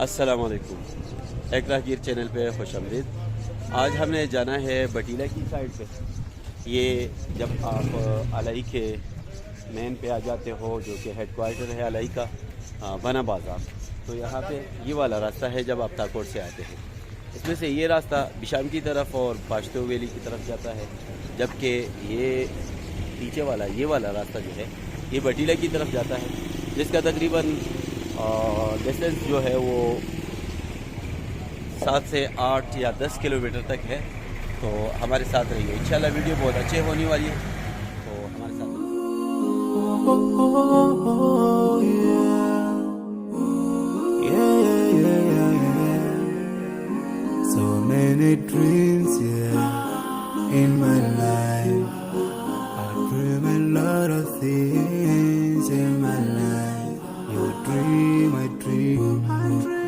अस्सलाम वालेकुम। एक राहगीर चैनल पे खुश आमदीद। आज हमने जाना है बटीला की साइड पे। ये जब आप अलाई के मेन पे आ जाते हो, जो कि हेड क्वार्टर है अलाई का, बना बाज़ार, तो यहाँ पे ये वाला रास्ता है जब आप ताकोट से आते हैं। इसमें से ये रास्ता बिशाम की तरफ और पाश्तो वैली की तरफ जाता है, जबकि ये पीछे वाला ये वाला रास्ता जो है ये बटीला की तरफ जाता है, जिसका तकरीबन डिस्टेंस जो है वो 7 से 8 या 10 किलोमीटर तक है। तो हमारे साथ रहिए, इंशाल्लाह वीडियो बहुत अच्छे होने वाली है, तो हमारे साथ So many dreams, yeah, in my life. I dream a lot of things in my life. You dream, I dream,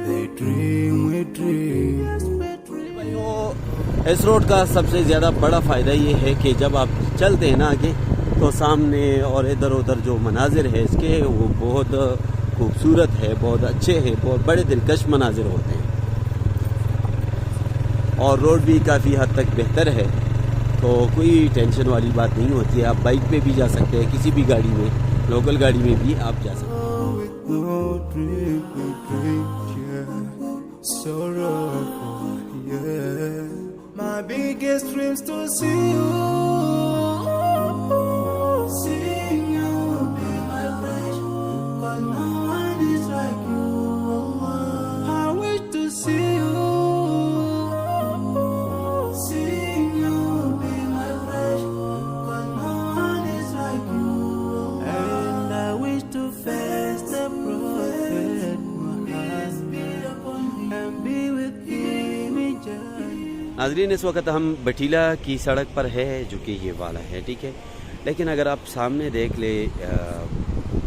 they dream, we dream. भाइयों, इस रोड का सबसे ज़्यादा बड़ा फ़ायदा ये है कि जब आप चलते हैं ना आगे, तो सामने और इधर उधर जो मनाजिर है इसके वो बहुत खूबसूरत है, बहुत अच्छे हैं, बहुत बड़े दिलकश मनाजिर होते हैं, और रोड भी काफ़ी हद तक बेहतर है, तो कोई टेंशन वाली बात नहीं होती है। आप बाइक पे भी जा सकते हैं, किसी भी गाड़ी में, लोकल गाड़ी में भी आप जा सकते हैं। No dream, we dream, yeah. Sorrowful, yeah. My biggest dreams to see you. Seeing you be my wish, 'cause no one is like you. I wish to see you. Seeing you be my wish, 'cause no one is like you. And I wish to face the prophet Muhammad and be with him in Jannah. नाज़रीन, इस वक्त हम बटीला की सड़क पर है, जो कि ये वाला है, ठीक है। लेकिन अगर आप सामने देख ले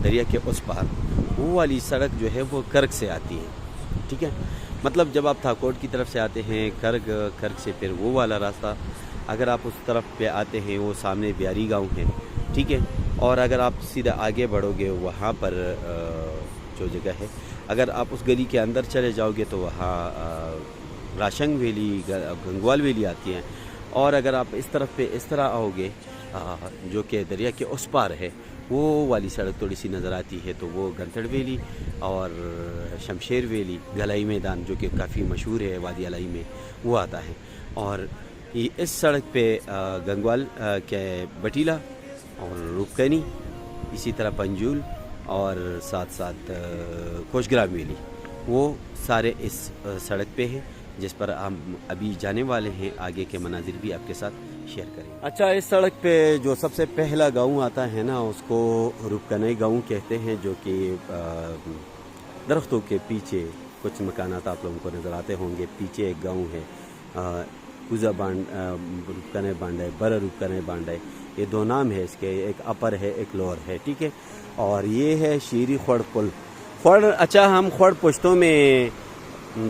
दरिया के उस पार, वो वाली सड़क जो है वो कर्ग से आती है, ठीक है। मतलब जब आप थाकोट की तरफ से आते हैं कर्ग से फिर वो वाला रास्ता, अगर आप उस तरफ पे आते हैं वो सामने ब्यारी गांव है, ठीक है। और अगर आप सीधा आगे बढ़ोगे वहाँ पर जो जगह है, अगर आप उस गली के अंदर चले जाओगे तो वहाँ राशंग वैली, गंगवाल वैली आती है। और अगर आप इस तरफ पे इस तरह आओगे, जो कि दरिया के उस पार है, वो वाली सड़क थोड़ी सी नज़र आती है, तो वो गंतड़ वैली और शमशेर वैली, गलाई मैदान, जो कि काफ़ी मशहूर है वादी अलाई में, वो आता है। और ये इस सड़क पे गंगवाल के बटीला और रुकनी, इसी तरह पंजूल और साथ साथ कोशग्राम वैली, वो सारे इस सड़क पे हैं, जिस पर हम अभी जाने वाले हैं। आगे के मनाजिर भी आपके साथ शेयर करेंगे। अच्छा, इस सड़क पे जो सबसे पहला गांव आता है ना, उसको रुकनई गांव कहते हैं, जो कि दरख्तों के पीछे कुछ मकानात आप लोगों को नज़र आते होंगे। पीछे एक गांव है कुजा रुकने बांडे, बर रुकने बांडे, ये दो नाम है इसके, एक अपर है एक लोअर है, ठीक है। और ये है शीरी खोड़ पुल। खोड़, अच्छा, हम खोड़ पुश्तों में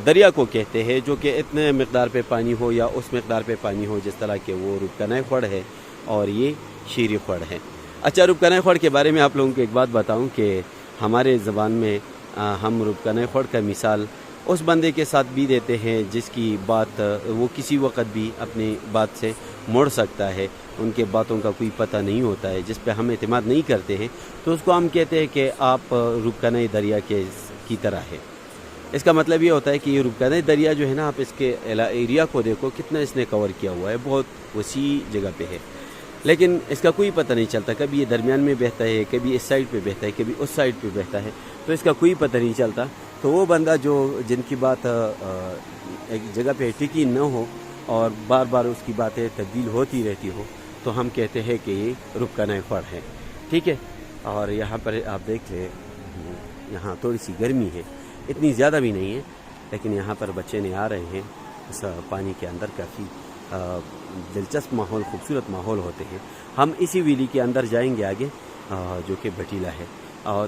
दरिया को कहते हैं, जो कि इतने मकदार पे पानी हो या उस मकदार पे पानी हो, जिस तरह के वो रुकना खोड़ है और ये शीरी खोड़ है। अच्छा, रुकना खोड़ के बारे में आप लोगों को एक बात बताऊं कि हमारे ज़बान में हम रुकना खोड़ का मिसाल उस बंदे के साथ भी देते हैं जिसकी बात वो किसी वक्त भी अपनी बात से मुड़ सकता है, उनके बातों का कोई पता नहीं होता है, जिस पे हम एतमाद नहीं करते हैं, तो उसको हम कहते हैं कि आप रुकना दरिया की तरह है। इसका मतलब ये होता है कि ये रुकना दरिया जो है ना, आप इसके एरिया को देखो कितना इसने कवर किया हुआ है, बहुत वसी जगह पे है, लेकिन इसका कोई पता नहीं चलता। कभी ये दरमियान में बहता है, कभी इस साइड पे बहता है, कभी उस साइड पे बहता है, तो इसका कोई पता नहीं चलता। तो वो बंदा जिनकी बात एक जगह पे टिकी न हो और बार बार उसकी बातें तब्दील होती रहती हो, तो हम कहते हैं कि ये रुकना खोड़ है, ठीक है। और यहाँ पर आप देख लें, यहाँ थोड़ी सी गर्मी है, इतनी ज़्यादा भी नहीं है, लेकिन यहाँ पर बच्चे नहीं आ रहे हैं इस पानी के अंदर। काफ़ी दिलचस्प माहौल, खूबसूरत माहौल होते हैं। हम इसी वैली के अंदर जाएंगे आगे, जो कि बटीला है।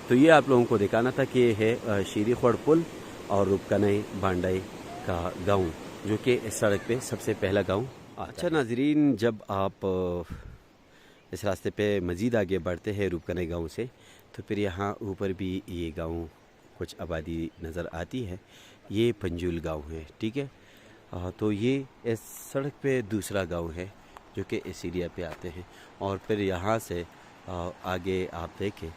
तो ये आप लोगों को दिखाना था कि ये है शीरी खोड़ पुल और रुकनई बांडई का गांव, जो कि इस सड़क पे सबसे पहला गांव। अच्छा नाजरीन, जब आप इस रास्ते पे मज़ीद आगे बढ़ते हैं रुकनई गांव से, तो फिर यहाँ ऊपर भी ये गांव कुछ आबादी नज़र आती है। یہ پنجول گاؤں ہے، ٹھیک ہے. تو یہ اس سڑک پہ دوسرا گاؤں ہے جو کہ اس ایریا پہ آتے ہیں. اور پھر یہاں سے آگے آپ دیکھیں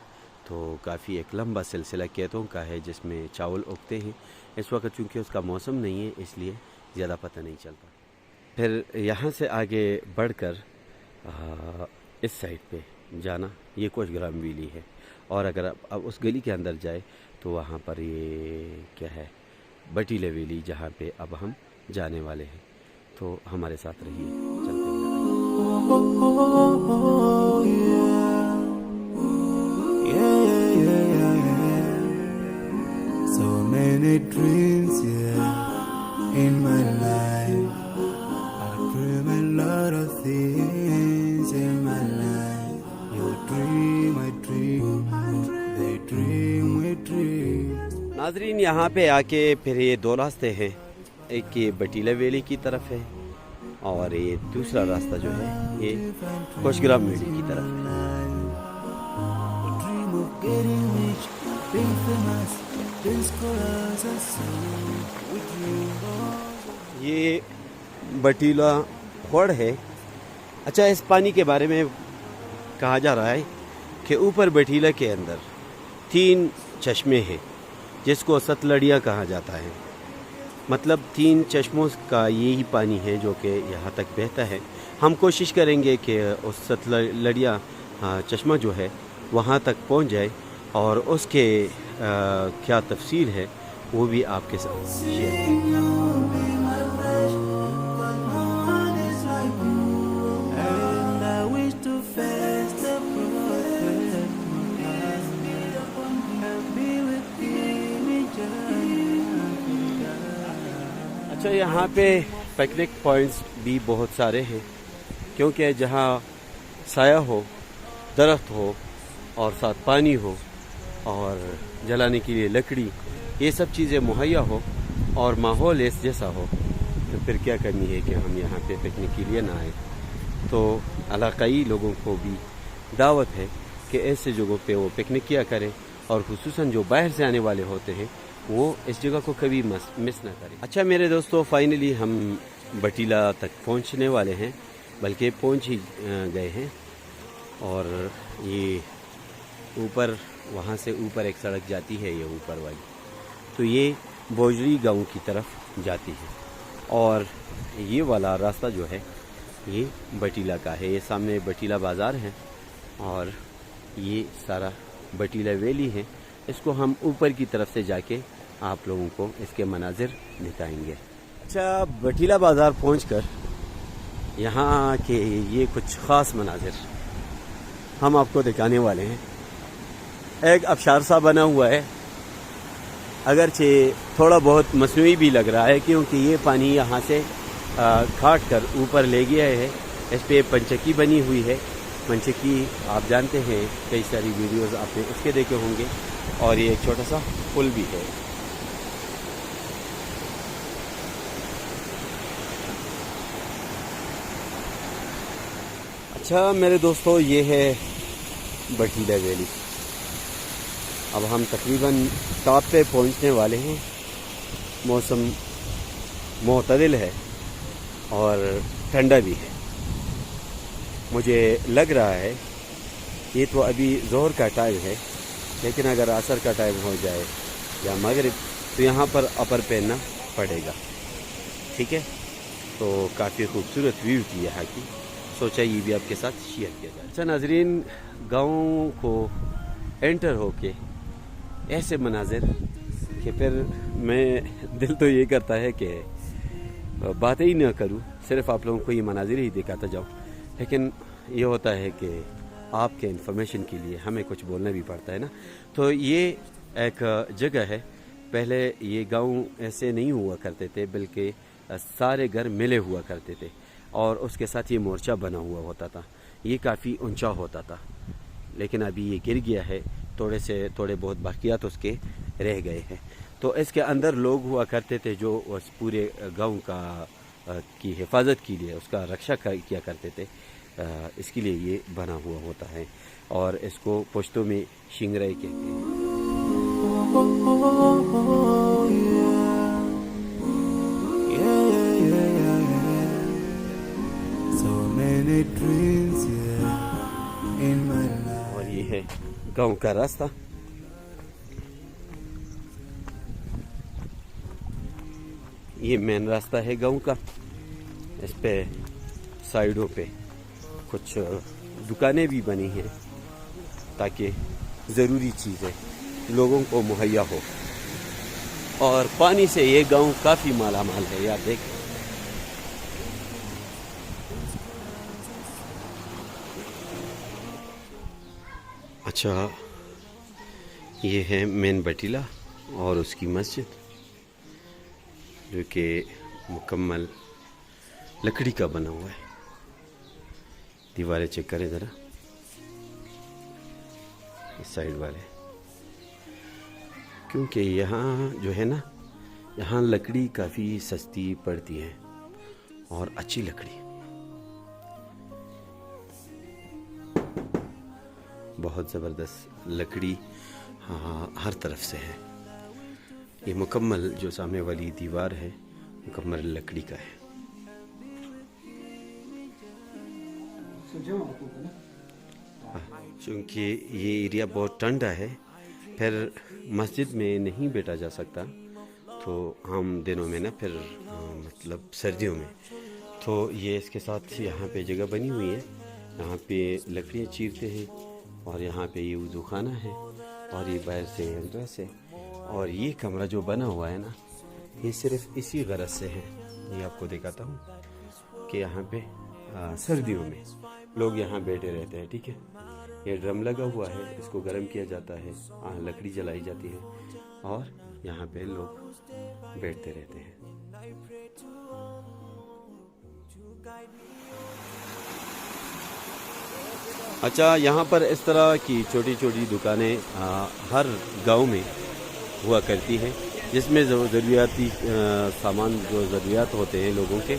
تو کافی ایک لمبا سلسلہ کھیتوں کا ہے جس میں چاول اگتے ہیں. اس وقت چونکہ اس کا موسم نہیں ہے اس لیے زیادہ پتہ نہیں چلتا. پھر یہاں سے آگے بڑھ کر اس سائڈ پہ جانا یہ کوچ گرام ویلی ہے. اور اگر اب اس گلی کے اندر جائے تو وہاں پر یہ کیا ہے بٹیلا ویلی جہاں پہ اب ہم جانے والے ہیں. تو ہمارے ساتھ رہیے، چلتے ہیں. So many dreams, yeah, in my life. I dream a lot of things in my life. You dream, I dream, they dream, we dream. ناظرین یہاں پہ آ کے پھر یہ دو راستے ہیں، ایک یہ بٹیلا ویلی کی طرف ہے اور یہ دوسرا راستہ جو ہے یہ کوچ گرام ویلی کی طرف ہے. Dream of getting rich, being famous, being scholars and so we dream. یہ بٹیلا خوڑ ہے. اچھا، اس پانی کے بارے میں کہا جا رہا ہے کہ اوپر بٹیلا کے اندر 3 چشمے ہیں جس کو ستلڑیاں کہا جاتا ہے. مطلب 3 چشموں کا یہی پانی ہے جو کہ یہاں تک بہتا ہے. ہم کوشش کریں گے کہ اس ستلڑیاں چشمہ جو ہے وہاں تک پہنچ جائے اور اس کے کیا تفصیل ہے وہ بھی آپ کے ساتھ شیئر کریں. And I wish to face the prophet and be with him in Jannah. اچھا، یہاں پہ پکنک پوائنٹس بھی بہت سارے ہیں کیونکہ جہاں سایہ ہو، درخت ہو اور ساتھ پانی ہو اور جلانے کے لیے لکڑی، یہ سب چیزیں مہیا ہو اور ماحول اس جیسا ہو تو پھر کیا کرنی ہے کہ ہم یہاں پہ پکنک کے لیے نہ آئیں. تو علاقائی لوگوں کو بھی دعوت ہے کہ ایسے جگہوں پہ وہ پکنک کیا کریں اور خصوصاً جو باہر سے آنے والے ہوتے ہیں وہ اس جگہ کو کبھی مس نہ کریں. اچھا میرے دوستو، فائنلی ہم بٹیلا تک پہنچنے والے ہیں، بلکہ پہنچ ہی گئے ہیں. اور یہ اوپر وہاں سے اوپر ایک سڑک جاتی ہے، یہ اوپر والی تو یہ بوجری گاؤں کی طرف جاتی ہے. اور یہ والا راستہ جو ہے یہ بٹیلا کا ہے. یہ سامنے بٹیلا بازار ہے اور یہ سارا بٹیلا ویلی ہے. اس کو ہم اوپر کی طرف سے جا کے آپ لوگوں کو اس کے مناظر دکھائیں گے. اچھا، بٹیلا بازار پہنچ کر یہاں کے یہ کچھ خاص مناظر ہم آپ کو دکھانے والے ہیں. ایک آبشار سا بنا ہوا ہے، اگرچہ تھوڑا بہت مصنوعی بھی لگ رہا ہے کیونکہ یہ پانی یہاں سے کھاٹ کر اوپر لے گیا ہے. اس پہ پنچکی بنی ہوئی ہے. پنچکی آپ جانتے ہیں، کئی ساری ویڈیوز آپ نے اس کے دیکھے ہوں گے. اور یہ ایک چھوٹا سا پل بھی ہے. اچھا میرے دوستو، یہ ہے بٹیلا ویلی. اب ہم تقریباً ٹاپ پہ پہنچنے والے ہیں. موسم معتدل ہے اور ٹھنڈا بھی ہے. مجھے لگ رہا ہے یہ تو ابھی ظہر کا ٹائم ہے، لیکن اگر عصر کا ٹائم ہو جائے یا مغرب تو یہاں پر اپر پہننا پڑے گا. ٹھیک ہے، تو کافی خوبصورت ویو کی یہاں کی، سوچا یہ بھی آپ کے ساتھ شیئر کیا جائے. اچھا ناظرین، گاؤں کو انٹر ہو کے ایسے مناظر کہ پھر میں دل تو یہ کرتا ہے کہ باتیں ہی نہ کروں، صرف آپ لوگوں کو یہ مناظر ہی دکھاتا جاؤں. لیکن یہ ہوتا ہے کہ آپ کے انفارمیشن کے لیے ہمیں کچھ بولنا بھی پڑتا ہے نا. تو یہ ایک جگہ ہے. پہلے یہ گاؤں ایسے نہیں ہوا کرتے تھے، بلکہ سارے گھر ملے ہوا کرتے تھے اور اس کے ساتھ یہ مورچہ بنا ہوا ہوتا تھا. یہ کافی اونچا ہوتا تھا، لیکن ابھی یہ گر گیا ہے. تھوڑے بہت باقیات اس کے رہ گئے ہیں. تو اس کے اندر لوگ ہوا کرتے تھے جو اس پورے گاؤں کی حفاظت کے لیے اس کا رکشا کیا کرتے تھے. اس کے لیے یہ بنا ہوا ہوتا ہے اور اس کو پشتوں میں شنگرائی کہتے ہیں. गांव का रास्ता। ये मेन रास्ता है गांव का। इस पे साइडों पे कुछ दुकानें भी बनी हैं ताकि ज़रूरी चीज़ें लोगों को मुहैया हो। और पानी से ये गांव काफ़ी माला माल है यार, देख। अच्छा, ये है मेन बटीला और उसकी मस्जिद, जो कि मुकम्मल लकड़ी का बना हुआ है। दीवारें चेक करें ज़रा, इस साइड वाले, क्योंकि यहाँ जो है ना, यहाँ लकड़ी काफ़ी सस्ती पड़ती है और अच्छी लकड़ी, बहुत ज़बरदस्त लकड़ी हर तरफ से है। ये मुकम्मल जो सामने वाली दीवार है मुकम्मल लकड़ी का है। चूँकि ये एरिया बहुत ठंडा है, फिर मस्जिद में नहीं बैठा जा सकता, तो आम दिनों में ना, फिर मतलब सर्दियों में, तो ये इसके साथ यहाँ पे जगह बनी हुई है। यहाँ पे लकड़ियाँ चीरते हैं और यहाँ पे ये वज़ू खाना है और ये बाहर से एंट्रेंस है। और ये कमरा जो बना हुआ है ना, ये सिर्फ इसी गरज से है। ये आपको दिखाता हूँ कि यहाँ पे सर्दियों में लोग यहाँ बैठे रहते हैं, ठीक है। ये ड्रम लगा हुआ है, इसको गर्म किया जाता है, लकड़ी जलाई जाती है और यहाँ पे लोग बैठते रहते हैं। अच्छा, यहाँ पर इस तरह की छोटी छोटी दुकानें हर गांव में हुआ करती हैं, जिसमें ज़रूरियाती सामान जो ज़रूरियात होते हैं लोगों के,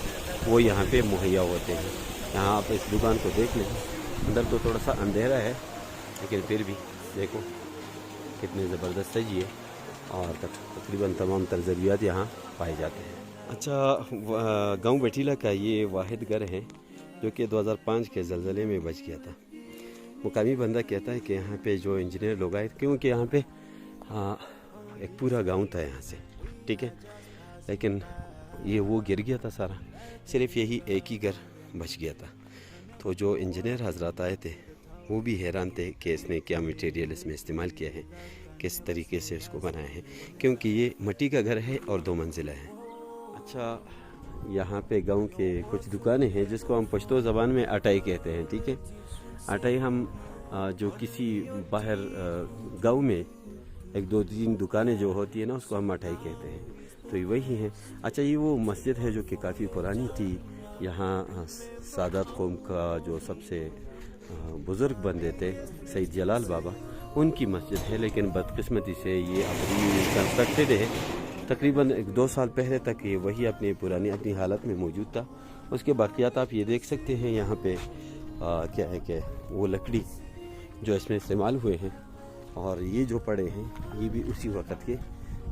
वो यहाँ पे मुहैया होते हैं। यहाँ आप इस दुकान को देख लें, अंदर तो थोड़ा सा अंधेरा है, लेकिन फिर भी देखो कितने ज़बरदस्त सजी है और तकरीबन तमाम तर ज़रूरियात यहाँ पाए जाते हैं। अच्छा, गांव बटीला का ये वाहिद घर है जो कि 2005 के ज़लज़ले में बच गया था। मुकामी बंदा कहता है कि यहाँ पे जो इंजीनियर लोग आए, क्योंकि यहाँ पे एक पूरा गांव था यहाँ से, ठीक है, लेकिन ये वो गिर गया था सारा, सिर्फ यही एक ही घर बच गया था। तो जो इंजीनियर हजरात आए थे वो भी हैरान थे कि इसने क्या मटेरियल इसमें इस्तेमाल किया है, किस तरीके से इसको बनाया है, क्योंकि ये मिट्टी का घर है और 2 मंजिला है। अच्छा, यहाँ पे गांव के कुछ दुकानें हैं जिसको हम पश्तो ज़बान में अटाई कहते हैं, ठीक है। अटाई हम जो किसी बाहर गांव में 1-2-3 दुकानें जो होती है ना, उसको हम अटाई कहते हैं, तो ये वही है। अच्छा, ये वो मस्जिद है जो कि काफ़ी पुरानी थी। यहाँ सादात कौम का जो सबसे बुज़ुर्ग बंदे थे सैयद जलाल बाबा, उनकी मस्जिद है, लेकिन बदकिस्मती से ये अपनी कंस्ट्रक्टेड है। तकरीबन 1-2 साल पहले तक ये वही अपनी हालत में मौजूद था। उसके बाक़ियात आप ये देख सकते हैं। यहाँ पे क्या है कि वो लकड़ी जो इसमें इस्तेमाल हुए हैं और ये जो पड़े हैं ये भी उसी वक़्त के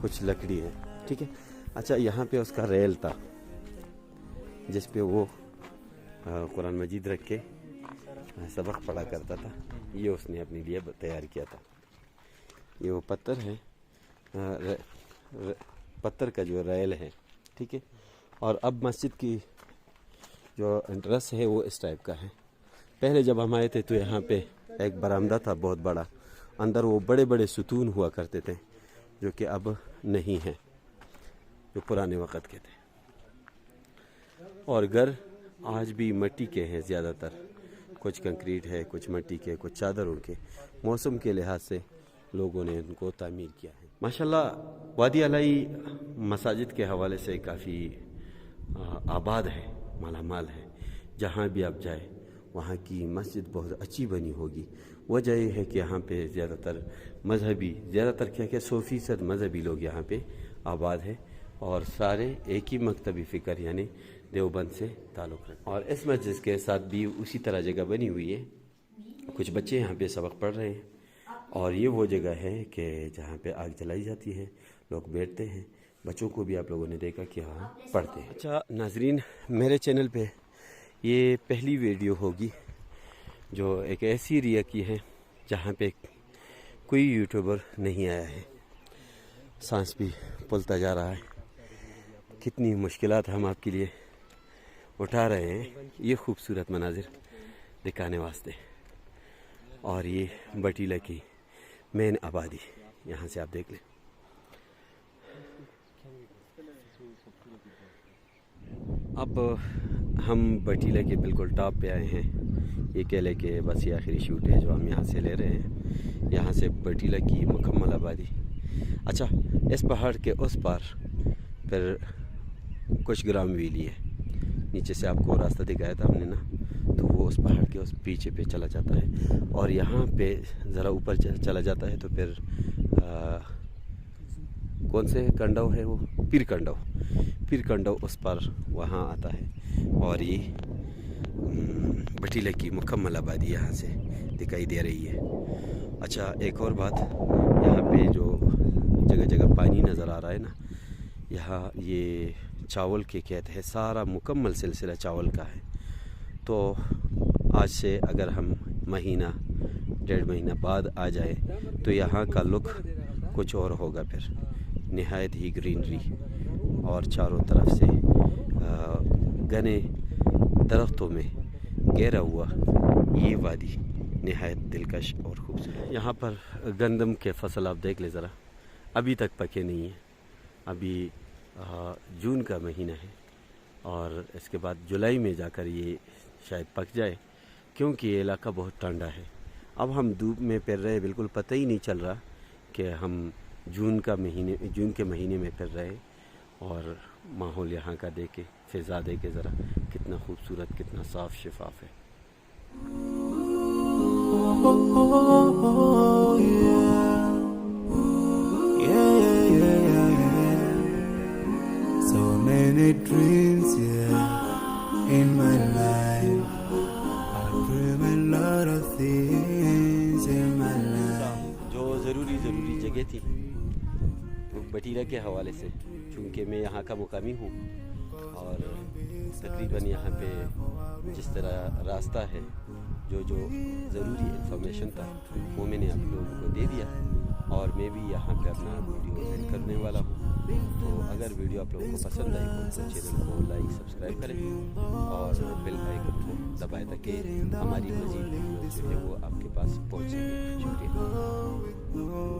कुछ लकड़ी है, ठीक है। अच्छा, यहाँ पे उसका रेल था जिस पे वो कुरान मजीद रख के सबक पढ़ा करता था, ये उसने अपने लिए तैयार किया था। ये वो पत्थर है, पत्थर का जो रेल है, ठीक है। और अब मस्जिद की जो एंट्रेंस है वो इस टाइप का है। पहले जब हम आए थे तो यहाँ पे एक बरामदा था बहुत बड़ा, अंदर वो बड़े बड़े सुतून हुआ करते थे जो कि अब नहीं है, जो पुराने वक़्त के थे। और घर आज भी मिट्टी के हैं ज़्यादातर, कुछ कंक्रीट है, कुछ मिट्टी के, कुछ चादरों के। मौसम के लिहाज से लोगों ने उनको तामीर किया है। माशाल्लाह, वादी अलाई मसाजिद के हवाले से काफ़ी आबाद है, माला माल है। जहाँ भी आप जाए वहाँ की मस्जिद बहुत अच्छी बनी होगी। वजह यह है कि यहाँ पे ज़्यादातर क्या 100% मजहबी लोग यहाँ पे आबाद है और सारे एक ही मकतबी फ़िक्र यानी देवबंद से ताल्लुक़ रखते हैं। और इस मस्जिद के साथ भी उसी तरह जगह बनी हुई है, कुछ बच्चे यहाँ पे सबक पढ़ रहे हैं और ये वो जगह है कि जहाँ पे आग जलाई जाती है, लोग बैठते हैं। बच्चों को भी आप लोगों ने देखा कि हाँ पढ़ते हैं। अच्छा नाजरीन, मेरे चैनल पे ये पहली वीडियो होगी जो एक ऐसी एरिया की है जहाँ पे کوئی یوٹیوبر نہیں آیا ہے. سانس بھی پھولتا جا رہا ہے. کتنی مشکلات ہم آپ کے لیے اٹھا رہے ہیں یہ خوبصورت مناظر دکھانے واسطے. اور یہ بٹیلہ کی مین آبادی یہاں سے آپ دیکھ لیں. اب ہم بٹیلہ کے بالکل ٹاپ پہ آئے ہیں. یہ کہہ لے کہ بس یہ آخری شوٹ ہے جو ہم یہاں سے لے رہے ہیں. یہاں سے بٹیلہ کی مکمل آبادی. اچھا اس پہاڑ کے اس پار پھر کچھ گرام ویلی ہے. نیچے سے آپ کو راستہ دکھایا تھا ہم نے نا, تو وہ اس پہاڑ کے اس پیچھے پہ چلا جاتا ہے. اور یہاں پہ ذرا اوپر چلا جاتا ہے تو پھر کون سے کنڈو ہے وہ, پیر کنڈو اس پر وہاں آتا ہے. اور یہ بٹیلہ کی مکمل آبادی یہاں سے دکھائی دے رہی ہے. اچھا ایک اور بات, یہاں پہ جو جگہ جگہ پانی نظر آ رہا ہے نا, یہاں یہ چاول کے کھیت ہے. سارا مکمل سلسلہ چاول کا ہے. تو آج سے اگر ہم مہینہ 1.5 مہینہ بعد آ جائے تو یہاں کا لک کچھ اور ہوگا. پھر نہایت ہی گرینری اور چاروں طرف سے گھنے درختوں میں گھیرا ہوا یہ وادی نہایت دلکش اور خوبصورت. یہاں پر گندم کے فصل آپ دیکھ لیں ذرا, ابھی تک پکے نہیں ہیں. ابھی جون کا مہینہ ہے اور اس کے بعد جولائی میں جا کر یہ شاید پک جائے, کیونکہ یہ علاقہ بہت ٹھنڈا ہے. اب ہم دھوپ میں پھر رہے, بالکل پتہ ہی نہیں چل رہا کہ ہم جون کے مہینے میں پھر رہے. اور ماحول یہاں کا دیکھے, فضا دیکھے ذرا, کتنا خوبصورت, کتنا صاف شفاف ہے. So many dreams, yeah, in my life. I dream a lot of things in my life. جو ضروری جگہ تھی بٹیلہ کے حوالے سے, چونکہ میں یہاں کا مقامی ہوں اور تقریباً یہاں پہ جس طرح راستہ ہے, جو ضروری انفارمیشن تھا وہ میں نے آپ لوگوں کو دے دیا. اور میں بھی یہاں پہ اپنا ویڈیو اینڈ کرنے والا ہوں. تو اگر ویڈیو آپ لوگوں کو پسند آئی ہو تو چینل کو لائک سبسکرائب کریں اور بیل آئیکن کو دبائیں تاکہ ہماری مزید ویڈیوز جو ہے وہ آپ کے پاس پہنچ سکے. شکریہ.